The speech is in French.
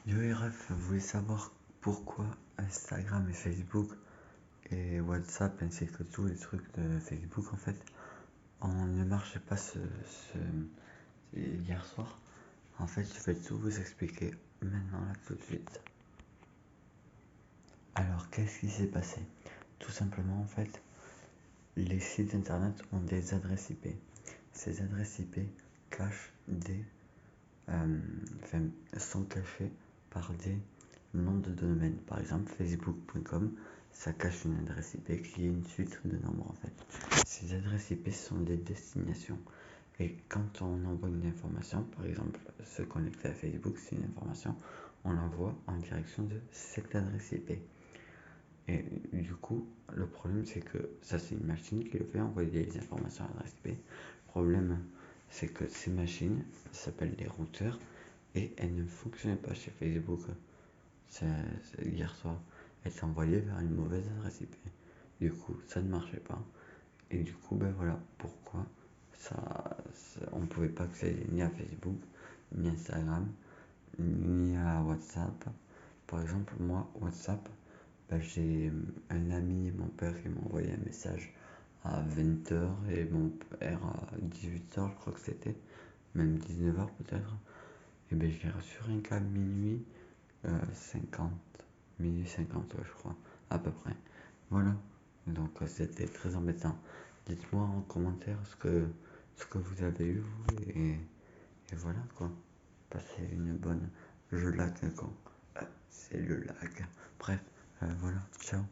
Yo ref, vous voulez savoir pourquoi Instagram et Facebook et WhatsApp ainsi que tous les trucs de Facebook en fait on ne marchait pas hier soir. En fait, je vais tout vous expliquer maintenant là tout de suite. Alors, qu'est-ce qui s'est passé? Tout simplement en fait, les sites internet ont des adresses IP. Ces adresses IP cachent sont cachées par des noms de domaine. Par exemple, facebook.com, ça cache une adresse IP qui est une suite de nombres en fait. Ces adresses IP sont des destinations. Et quand on envoie une information, par exemple se connecter à Facebook, c'est une information, on l'envoie en direction de cette adresse IP. Et du coup, le problème c'est que ça c'est une machine qui le fait envoyer des informations à l'adresse IP. Le problème c'est que ces machines s'appellent des routeurs et elles ne fonctionnaient pas chez Facebook. Hier soir, elles s'envoyaient vers une mauvaise adresse IP. Du coup, ça ne marchait pas. Et du coup, ben voilà pourquoi on ne pouvait pas accéder ni à Facebook, ni à Instagram, ni à WhatsApp. Par exemple, moi, WhatsApp, ben, j'ai un ami, mon père, qui m'a envoyé un message à 20h et mon père à 18h, je crois que c'était, même 19h peut-être. Et ben je l'ai reçu rien qu'à minuit 50, minuit 50, ouais, je crois, à peu près. Voilà, donc c'était très embêtant. Dites-moi en commentaire ce que vous avez eu, vous, et voilà quoi. Passez une bonne. Je lag quand c'est le lag. Bref, voilà, ciao.